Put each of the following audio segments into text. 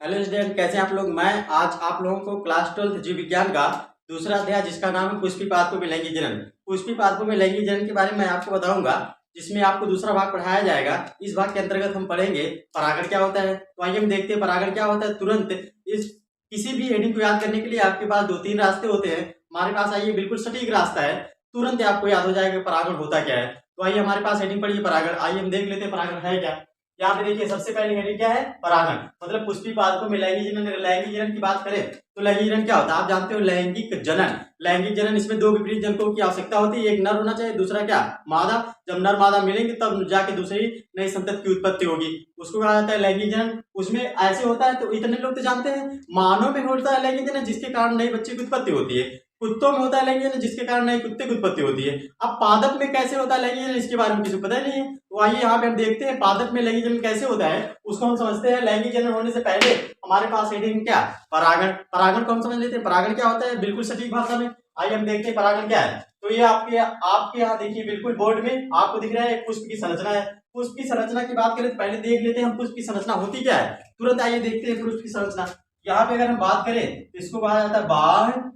Hello student, कैसे हैं आप लोग। मैं आज आप लोगों को क्लास 12 जीव विज्ञान का दूसरा अध्याय जिसका नाम है पुष्पी पादपों में लैंगिक जनन, पुष्पी पादपों में लैंगिक जनन के बारे में मैं आपको बताऊंगा, जिसमें आपको दूसरा भाग पढ़ाया जाएगा। इस भाग के अंतर्गत हम पढ़ेंगे परागण क्या होता है। तो आइए हम देखते हैं परागण क्या होता है। तुरंत इस किसी भी हेडिंग को याद करने के लिए आपके पास दो तीन रास्ते होते हैं। हमारे पास आइए बिल्कुल सटीक रास्ता है, तुरंत आपको याद हो जाएगा परागण होता क्या है। तो आइए हमारे पास हेडिंग पढ़िए परागण। आइए हम देख लेते हैं परागण है क्या। यहाँ पे देखिए सबसे पहली हेडिंग क्या है, परागण। मतलब पुष्पी पादपों में लैंगिक जनन। लैंगिक जनन की बात करें तो लैंगिक जनन क्या होता है, आप जानते हो। लैंगिक जनन, लैंगिक जनन, इसमें दो विपरीत जनकों की आवश्यकता होती है। एक नर होना चाहिए, दूसरा क्या, मादा। जब नर मादा मिलेंगे तब जाके दूसरी नई संतति की उत्पत्ति होगी, उसको कहा जाता है लैंगिक जनन। उसमें ऐसे होता है, तो इतने लोग तो जानते हैं। मानव में होता है लैंगिक जनन जिसके कारण नए बच्चे की उत्पत्ति होती है। कुत्तों में होता है लैंगिक जनन जिसके कारण नए कुत्ते की उत्पत्ति होती है। अब पादप में कैसे होता है लैंगिक जनन, इसके बारे में किसी को पता ही नहीं है। तो आइए यहाँ पे हम देखते हैं पादप में लैंगिक जनन कैसे होता है, उसको हम समझते हैं। लैंगिक जनन होने से पहले हमारे पास हेडिंग क्या, परागण। परागण को हम समझ लेते हैं, परागण क्या होता है बिल्कुल सटीक भाषा में। आइए हम देखते हैं परागण क्या है। तो ये आपके आपके यहाँ देखिए बिल्कुल बोर्ड में आपको दिख रहा है, एक पुष्प की संरचना है। पुष्प की संरचना की बात करें तो पहले देख लेते हैं हम पुष्प की संरचना होती क्या है। तुरंत आइए देखते हैं पुष्प की संरचना। यहाँ पे अगर हम बात करें तो इसको कहा जाता है बाह्य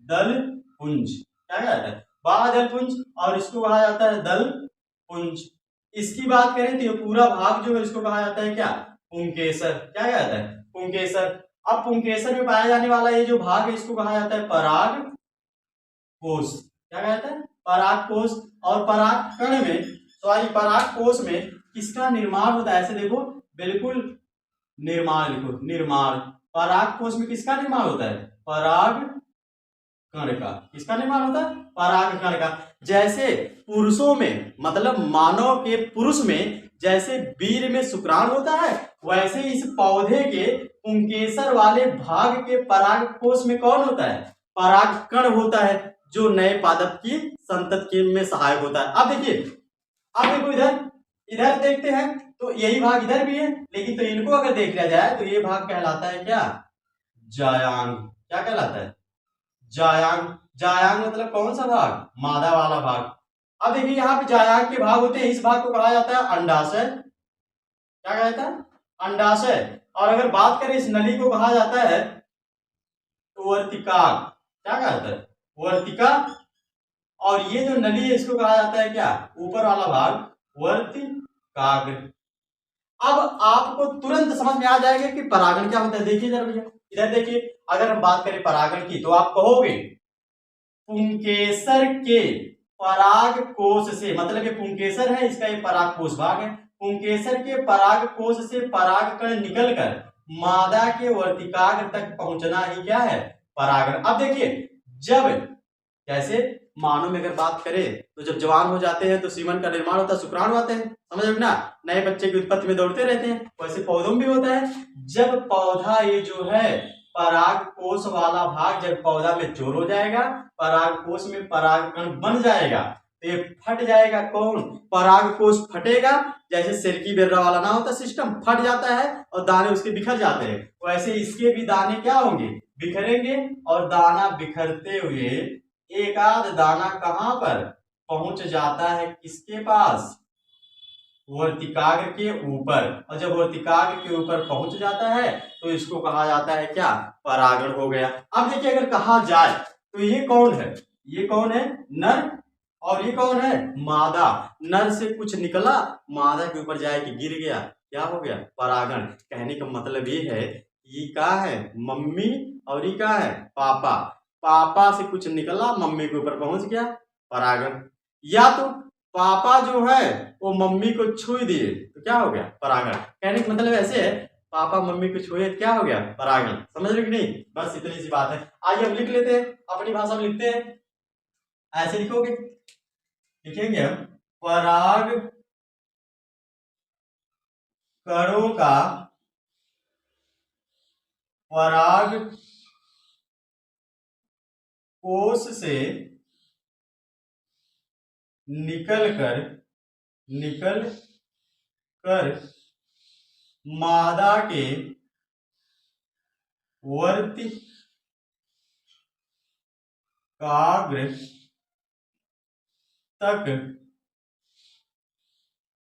दल पुंज। क्या कहा जाता है, बाह्य दल पुंज। और इसको कहा जाता है दल पुंज। इसकी बात करें तो ये पूरा भाग जो है इसको कहा जाता है क्या, पुंकेसर। क्या कहा जाता है, पुंकेसर। अब पुंकेसर में पाया जाने वाला ये जो भाग है इसको कहा जाता है पराग कोश। क्या कहा जाता है, पराग कोश। और पराग कण में, सॉरी पराग कोश में किसका निर्माण होता है, ऐसे देखो बिल्कुल निर्माण लिखो, निर्माण। पराग कोश में किसका निर्माण होता है, पराग कण का। किसका निर्माण होता है, पराग कण का। जैसे पुरुषों में, मतलब मानव के पुरुष में जैसे वीर्य में शुक्राणु होता है, वैसे इस पौधे के पुंकेसर वाले भाग के पराग कोश में कौन होता है, पराग कण होता है, जो नए पादप की संतति में सहायक होता है। अब देखिए, अब देखो इधर, इधर देखते हैं तो यही भाग इधर भी है, लेकिन तो इनको अगर देख लिया जाए तो ये भाग कहलाता है क्या, जायांग। क्या कहलाता है, जायांग। जायांग मतलब कौन सा भाग, मादा वाला भाग। अब देखिए यहाँ पे जायांग के भाग होते हैं, इस भाग को कहा जाता है अंडाशय। क्या कहा जाता है, अंडाशय। और अगर बात करें इस नली को कहा जाता है वर्तिकाग्र। क्या कहा जाता है, वर्तिका। और ये जो नली है इसको कहा जाता है क्या, ऊपर वाला भाग वर्तिकाग्र। अब आपको तुरंत समझ में आ जाएगा कि परागण क्या होता है। देखिए जरा भैया, इधर देखिए, अगर हम बात करें परागण की तो आप कहोगे पुंकेसर के पराग कोश से, मतलब ये पुंकेसर है, इसका ये पराग कोश भाग है। पुंकेसर के पराग कोश से पराग कण निकलकर मादा के वर्तिकाग्र तक पहुंचना ही क्या है, परागण। अब देखिए, जब कैसे मानव में अगर बात करें तो जब जवान हो जाते हैं तो सीमन का निर्माण होता है, शुक्राणु आते हैं, समझ रहे हो ना, नए बच्चे की उत्पत्ति में दौड़ते रहते हैं। वैसे पौधों में भी होता है। जब पौधा ये जो है पराग कोश वाला भाग जब पौधा में चोर हो जाएगा, पराग कोश में पराग कण बन जाएगा, तो ये फट जाएगा। कौन, पराग कोश फटेगा। जैसे सिरकी बेर्रा वाला ना होता सिस्टम, फट जाता है और दाने उसके बिखर जाते हैं, वैसे इसके भी दाने क्या होंगे, बिखरेंगे। और दाना बिखरते हुए एक आध दाना कहां पर पहुंच जाता है, किसके पास, वर्तिकाग्र के ऊपर। और जब वर्तिकाग्र के ऊपर पहुंच जाता है तो इसको कहा जाता है क्या, परागण हो गया। अब देखिए अगर कहा जाए तो ये कौन है, ये कौन है, नर। और ये कौन है, मादा। नर से कुछ निकला, मादा के ऊपर जाके गिर गया, क्या हो गया, परागण। कहने का मतलब ये है, ये क्या है, मम्मी, और ये क्या है, पापा। पापा से कुछ निकला, मम्मी के ऊपर पहुंच गया, परागण। या तो पापा जो है वो मम्मी को छू दिए तो क्या हो गया, परागण। कहने का मतलब ऐसे है, पापा मम्मी को छुए क्या हो गया, परागण। समझ रहे कि नहीं, बस इतनी सी बात है। आइए हम लिख लेते हैं, अपनी भाषा में लिखते हैं। ऐसे लिखोगे, लिखेंगे हम पराग कणों का पराग कोश से निकल कर मादा के वर्तिकाग्र तक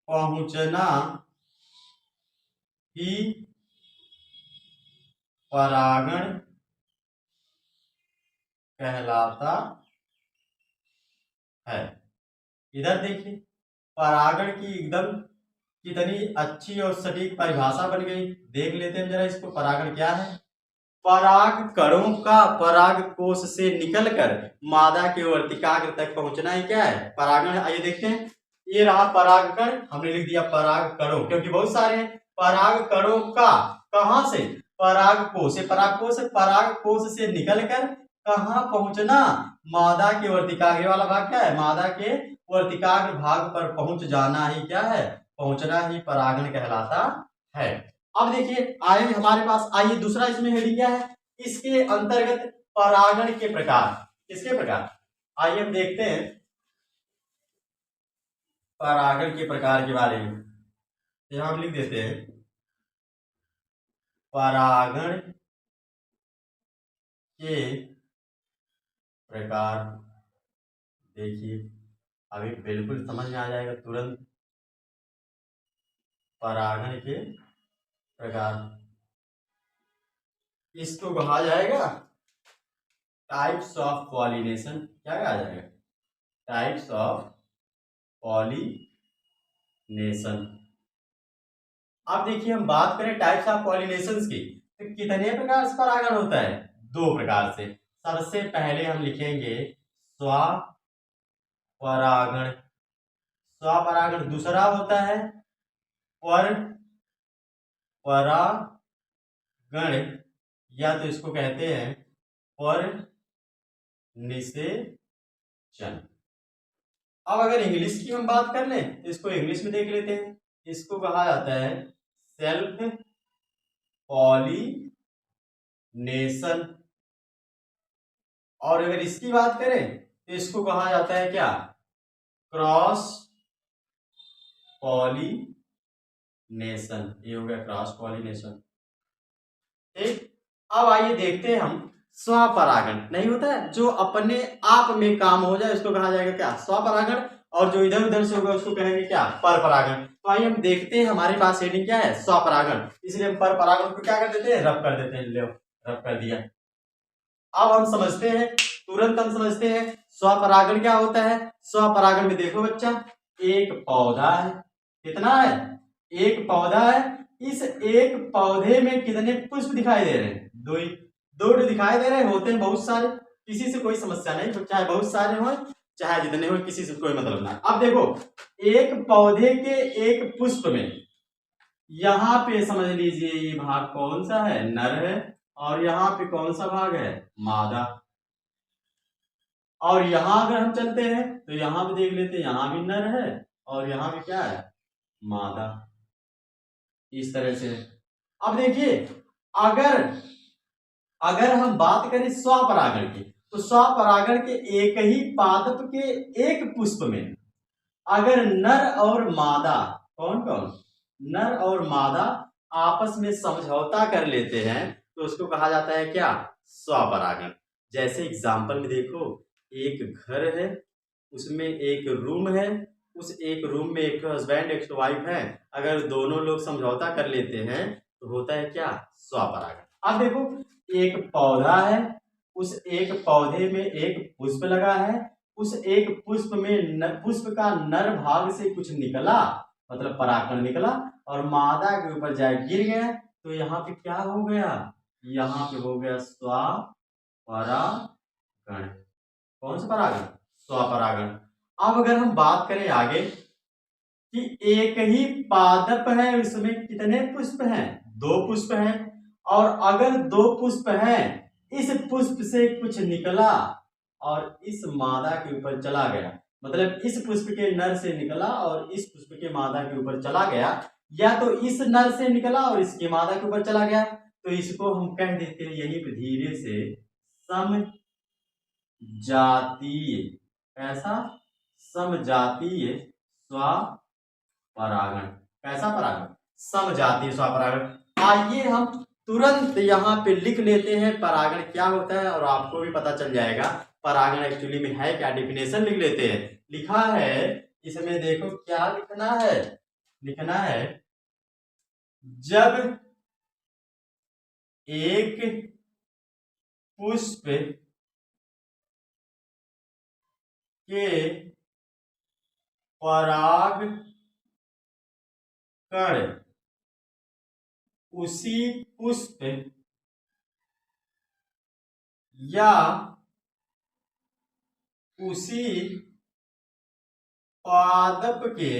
पहुंचना ही परागण कहलाता है। इधर देखिए, परागण की एकदम कितनी अच्छी और सटीक परिभाषा बन गई। देख लेते हैं जरा इसको, परागण क्या है। पराग कणों का पराग कोश से निकलकर मादा के वर्तिकाग्र तक पहुंचना ही क्या है, परागण। आइए देखते हैं, ये रहा परागकण, हमने लिख दिया पराग कणों, क्योंकि बहुत सारे हैं। पराग कणों का, कहां से, पराग कोश, पराग कोश, पराग कोश से निकलकर कहां पहुंचना, मादा के वर्तिकाग्र वाला भाग क्या है, मादा के वर्तिकाग्र भाग पर पहुंच जाना ही क्या है, पहुंचना ही परागण कहलाता है। अब देखिए आए हमारे पास, आइए दूसरा इसमें हेडिंग क्या है, इसके अंतर्गत परागण के प्रकार। किसके प्रकार, आइए हम देखते हैं परागण के प्रकार के बारे में। यहां हम लिख देते हैं परागण के प्रकार। देखिए अभी बिल्कुल समझ में आ जाएगा तुरंत। परागण के प्रकार, इसको कहा जाएगा टाइप्स ऑफ पॉलिनेशन। क्या कहा जाएगा, टाइप्स ऑफ पॉलिनेशन। अब देखिए हम बात करें टाइप्स ऑफ पॉलिनेशन की, तो कितने प्रकार से परागण होता है, दो प्रकार से। सबसे पहले हम लिखेंगे स्वपरागण। स्वपरागण। दूसरा होता है पर परागण, या तो इसको कहते हैं पर निषेचन। अब अगर इंग्लिश की हम बात कर लें तो इसको इंग्लिश में देख लेते हैं। इसको कहा जाता है सेल्फ पॉलिनेशन। और अगर इसकी बात करें तो इसको कहा जाता है क्या, क्रॉस पॉलिनेशन। ये हो गया क्रॉस पॉलिनेशन। ठीक, अब आइए देखते हैं हम स्वपरागण। नहीं होता है जो अपने आप में काम हो जाए उसको कहा जाएगा क्या, स्वपरागण। और जो इधर उधर से होगा उसको कहेंगे क्या, पर परागण। तो आइए हम देखते हैं हमारे पास हेडिंग क्या है, स्वपरागण, इसलिए हम पर परागण को क्या कर देते हैं, रब कर देते हैं। लो रब कर दिया। अब हम समझते हैं, तुरंत हम समझते हैं स्वपरागण क्या होता है। स्वपरागण में देखो बच्चा, एक पौधा है, कितना है, एक पौधा है। इस एक पौधे में कितने पुष्प दिखाई दे रहे हैं, दो ही, दो दिखाई दे रहे हैं। होते हैं बहुत सारे, किसी से कोई समस्या नहीं, चाहे बहुत सारे हो चाहे जितने हो, किसी से कोई मतलब नहीं। अब देखो एक पौधे के एक पुष्प में, यहां पे समझ लीजिए ये भाग कौन सा है, नर है, और यहाँ पे कौन सा भाग है, मादा। और यहां अगर हम चलते हैं तो यहां पे देख लेते हैं, यहां भी नर है और यहां पे क्या है, मादा। इस तरह से। अब देखिए अगर अगर हम बात करें स्वपरागण की, तो स्वपरागण के एक ही पादप के एक पुष्प में अगर नर और मादा, कौन कौन, नर और मादा आपस में समझौता कर लेते हैं तो उसको कहा जाता है क्या, स्वपरागण। जैसे एग्जांपल में देखो, एक घर है, उसमें एक रूम है, उस एक रूम में एक हस्बैंड एक वाइफ है। अगर दोनों लोग समझौता कर लेते हैं तो होता है क्या, स्वपरागण। अब देखो एक पौधा है, उस एक पौधे में एक पुष्प लगा है, उस एक पुष्प में पुष्प का नर भाग से कुछ निकला, मतलब परागकण निकला, और मादा के ऊपर जाए गिर गया, तो यहाँ पे क्या हो गया, यहाँ पे हो गया स्वपरागण। कौन सा परागण, स्वपरागण। अब अगर हम बात करें आगे कि एक ही पादप है, उसमें कितने पुष्प हैं, दो पुष्प हैं, और अगर दो पुष्प हैं, इस पुष्प से कुछ निकला और इस मादा के ऊपर चला गया, मतलब इस पुष्प के नर से निकला और इस पुष्प के मादा के ऊपर चला गया, या तो इस नर से निकला और इसके मादा के ऊपर चला गया, तो इसको हम कह देते हैं यहीं पे धीरे से समजातीय। कैसा, समजातीय स्वपरागण। कैसा परागण, समजातीय स्वपरागण। आइए हम तुरंत यहाँ पे लिख लेते हैं परागण क्या होता है, और आपको भी पता चल जाएगा परागण एक्चुअली में है क्या, डेफिनेशन लिख लेते हैं। लिखा है इसमें, देखो क्या लिखना है, लिखना है जब एक पुष्प के परागकण उसी पुष्प या उसी पादप के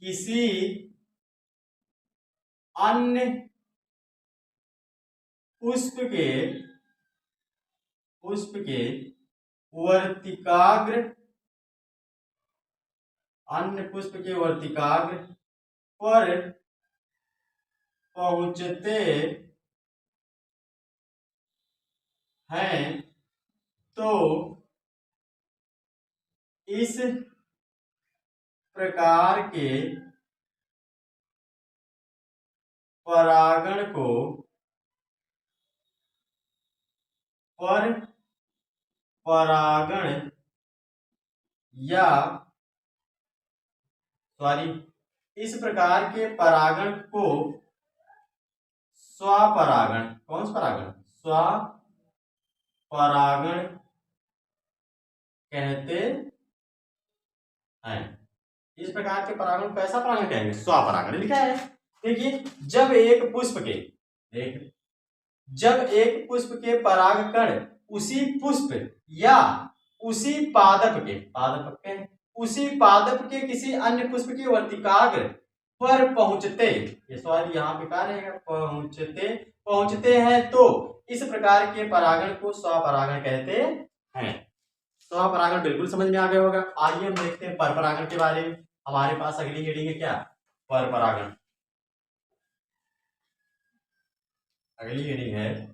किसी अन्य पुष्प के वर्तिकाग्र पर पहुंचते हैं तो इस प्रकार के परागण को पर परागण या इस प्रकार के परागण को स्वपरागण, कौन सा परागण, स्वपरागण कहते हैं। इस प्रकार के परागण को कैसा परागण कहेंगे, स्वपरागण लिखा है। देखिए जब एक पुष्प के परागकण उसी पुष्प या उसी पादप के किसी अन्य पुष्प के वर्तिकाग्र पर पहुंचते, ये सवाल यहाँ पे क्या रहेगा, पहुंचते हैं तो इस प्रकार के परागण को स्वपरागण कहते हैं। स्वपरागण बिल्कुल समझ में आ गया होगा। आइए हम देखते हैं परपरागण के बारे में। हमारे पास अगली हेडिंग है क्या, परपरागण। अगली हेडिंग है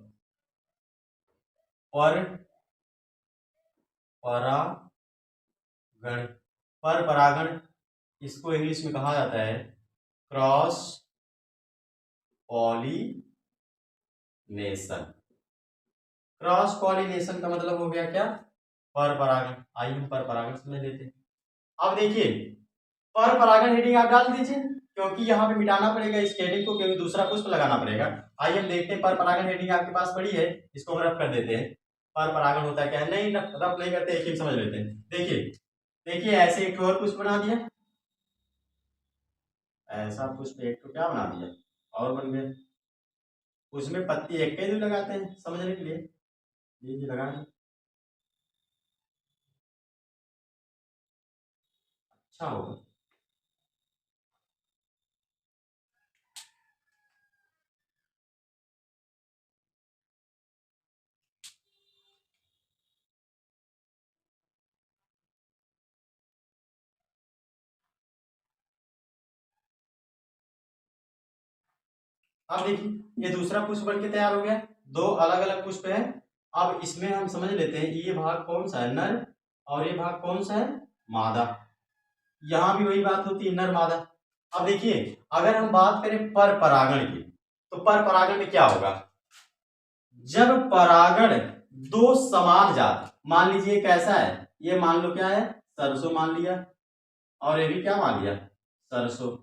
परपरागण। इसको इंग्लिश में कहा जाता है क्रॉस पॉलिनेशन। क्रॉस पॉलिनेशन का मतलब हो गया क्या, परपरागण। आइए हम परपरागण समझ लेते हैं। अब देखिए परपरागण हेडिंग आप डाल दीजिए, क्योंकि यहाँ पे मिटाना पड़ेगा इस हेडिंग को, क्योंकि दूसरा पुष्प लगाना पड़ेगा। आइए हम देखते हैं परपरागण हेडिंग आपके पास पड़ी है, इसको हम रफ कर देते हैं। परपरागण होता है क्या, नहीं रफ नहीं करते, एक ही समझ लेते हैं। देखिए ऐसे एक और पुष्प बना दिया, ऐसा पुष्प एक तो क्या बना दिया और बन गया। उसमें पत्ती एक के दो लगाते हैं समझने के लिए, ये लगाएं, अच्छा होगा। अब देखिए ये दूसरा पुष्प बन के तैयार हो गया, दो अलग अलग पुष्प है। अब इसमें हम समझ लेते हैं ये भाग कौन सा है, नर, और ये भाग कौन सा है, मादा। यहां भी वही बात होती है, नर मादा। अब देखिए अगर हम बात करें पर परागण की, तो पर परागण में क्या होगा, जब परागण दो समान जात, मान लीजिए कैसा है, ये मान लो क्या है, सरसों मान लिया, और ये भी क्या मान लिया, सरसों,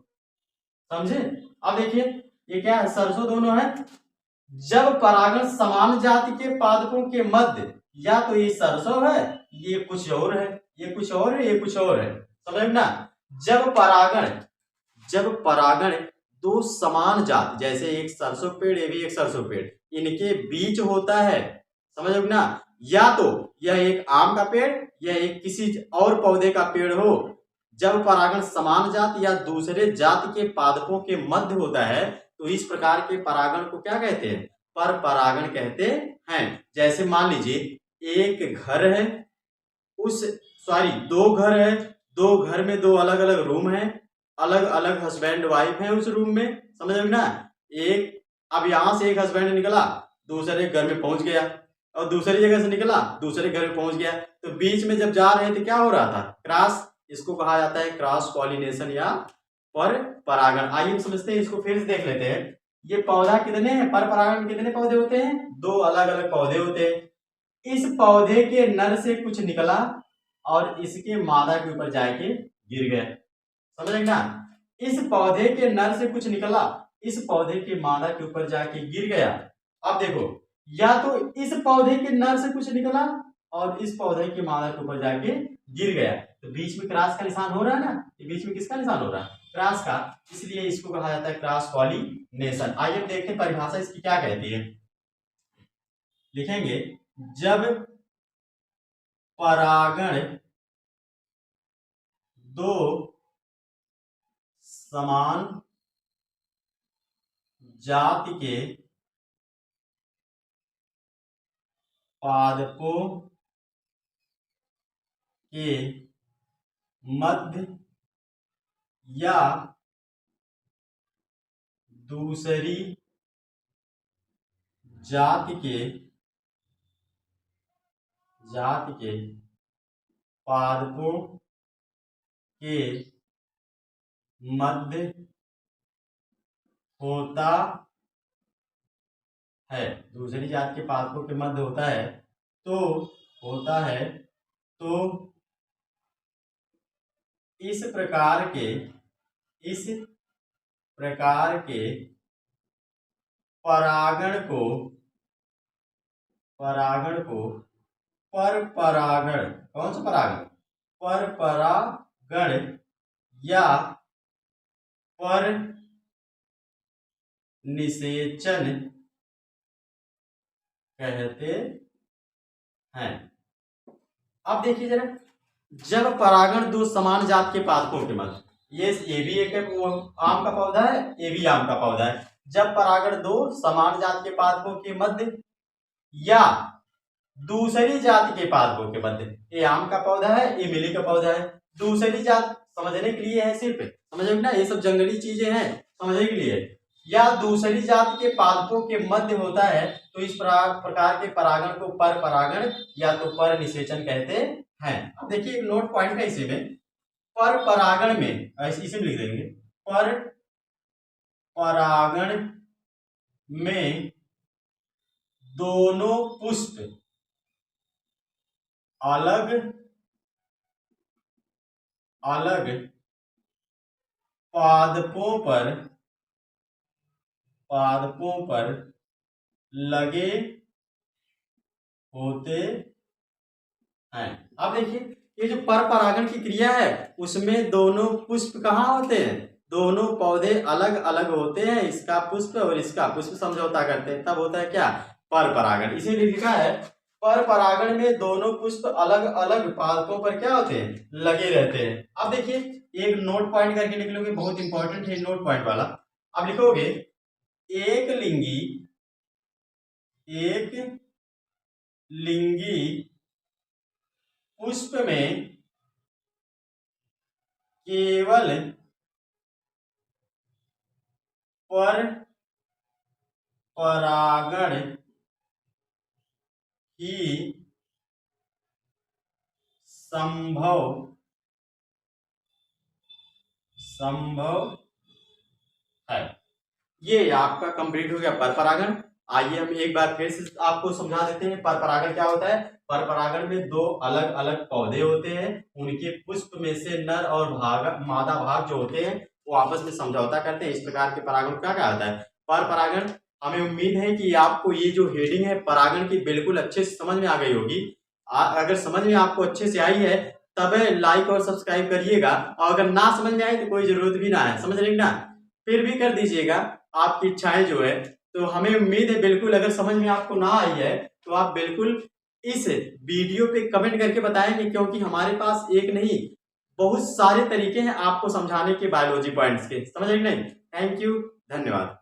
समझे। अब देखिए ये क्या है, सरसों दोनों है। जब परागण समान जाति के पादपों के मध्य, या तो ये सरसों है, ये कुछ और है, ये कुछ और है, ये कुछ और है, समझ ना। जब परागण दो समान जात, जैसे एक सरसों पेड़, ये भी एक सरसों पेड़, इनके बीच होता है, समझ ना। या तो यह एक आम का पेड़ या एक किसी और पौधे का पेड़ हो, जब परागण समान जात या दूसरे जात के पादपों के मध्य होता है, तो इस प्रकार के परागण को क्या कहते हैं, पर परागण कहते हैं। जैसे मान लीजिए एक घर है, दो घर है, दो घर में दो अलग अलग रूम है, अलग अलग हस्बैंड वाइफ है उस रूम में, समझ में ना। अब यहां से एक हस्बैंड निकला, दूसरे घर में पहुंच गया, और दूसरी जगह से निकला, दूसरे घर में पहुंच गया, तो बीच में जब जा रहे थे क्या हो रहा था, क्रॉस, इसको कहा जाता है क्रॉस पॉलिनेशन या पर परागण। आइए हम समझते हैं, इसको फिर से देख लेते हैं। ये पौधा कितने हैं, पर परागण में कितने पौधे होते हैं, दो अलग अलग पौधे होते हैं। इस पौधे के नर से कुछ निकला और इसके मादा के ऊपर जाके गिर गया, समझ ना। इस पौधे के नर से कुछ निकला इस पौधे के मादा के ऊपर जाके गिर गया। अब देखो, या तो इस पौधे के नर से कुछ निकला और इस पौधे के मादा के ऊपर जाके गिर गया, तो बीच में क्रॉस का निशान हो रहा है ना, ये बीच में किसका निशान हो रहा है, क्रॉस का, इसलिए इसको कहा जाता है क्रॉस पॉलिनेशन। आइए देखें परिभाषा इसकी क्या कहती है। लिखेंगे, जब परागण दो समान जाति के पादपों के मध्य या दूसरी जाति के पादपों के मध्य होता है, दूसरी जाति के पादपों के मध्य होता है, तो इस प्रकार के परागण को पर परागण, कौन सा परागण, पर परागण या पर निषेचन कहते हैं। अब देखिए जरा, जब परागण दो समान जात के पादपों के मध्य, ये भी एक आम का पौधा है, ये भी आम का पौधा है, जब परागण दो समान जात के पादपों के मध्य या दूसरी जाति के पादपों के मध्य, ये आम का पौधा है, ये इमली का पौधा है, दूसरी जात समझने के लिए है, सिर्फ समझोगे ना, ये सब जंगली चीजें हैं समझने के लिए, या दूसरी जाति के पादपों के मध्य होता है, तो इस प्रकार के परागण को पर परागण या तो पर निषेचन कहते हैं। अब देखिए एक नोट पॉइंट है इसी में, पर परागण में इसी में लिख देंगे, पर परागण में दोनों पुष्प अलग अलग पादपों पर लगे होते हैं। अब देखिए, ये जो पर परागण की क्रिया है उसमें दोनों पुष्प कहाँ होते हैं, दोनों पौधे अलग अलग होते हैं, इसका पुष्प और इसका पुष्प समझौता करते हैं, तब होता है क्या, पर परागण। इसीलिए लिखा है पर परागण में दोनों पुष्प अलग अलग पादपों पर क्या होते हैं, लगे रहते हैं। अब देखिए एक नोट पॉइंट करके निकलोगे, बहुत इंपॉर्टेंट है नोट पॉइंट वाला। अब लिखोगे, एक लिंगी पुष्प में केवल पर परागण ही संभव है। ये आपका कंप्लीट हो गया पर परागण। आइए हम एक बार फिर से आपको समझा देते हैं पर परागण क्या होता है। पर परागण में दो अलग अलग पौधे होते हैं, उनके पुष्प में से नर और मादा भाग जो होते हैं वो आपस में समझौता करते हैं, इस प्रकार के परागण क्या कहलाता है, पर परागण। हमें उम्मीद है कि आपको ये जो हेडिंग है परागण की बिल्कुल अच्छे से समझ में आ गई होगी। अगर समझ में आपको अच्छे से आई है तब लाइक और सब्सक्राइब करिएगा, और अगर ना समझ में आए तो कोई जरूरत भी ना है, समझ रहे ना, फिर भी कर दीजिएगा, आपकी इच्छाएं जो है। तो हमें उम्मीद है बिल्कुल अगर समझ में आपको ना आई है तो आप बिल्कुल इस वीडियो पे कमेंट करके बताएंगे, क्योंकि हमारे पास एक नहीं बहुत सारे तरीके हैं आपको समझाने के बायोलॉजी पॉइंट्स के, समझ रहे नहीं। थैंक यू, धन्यवाद।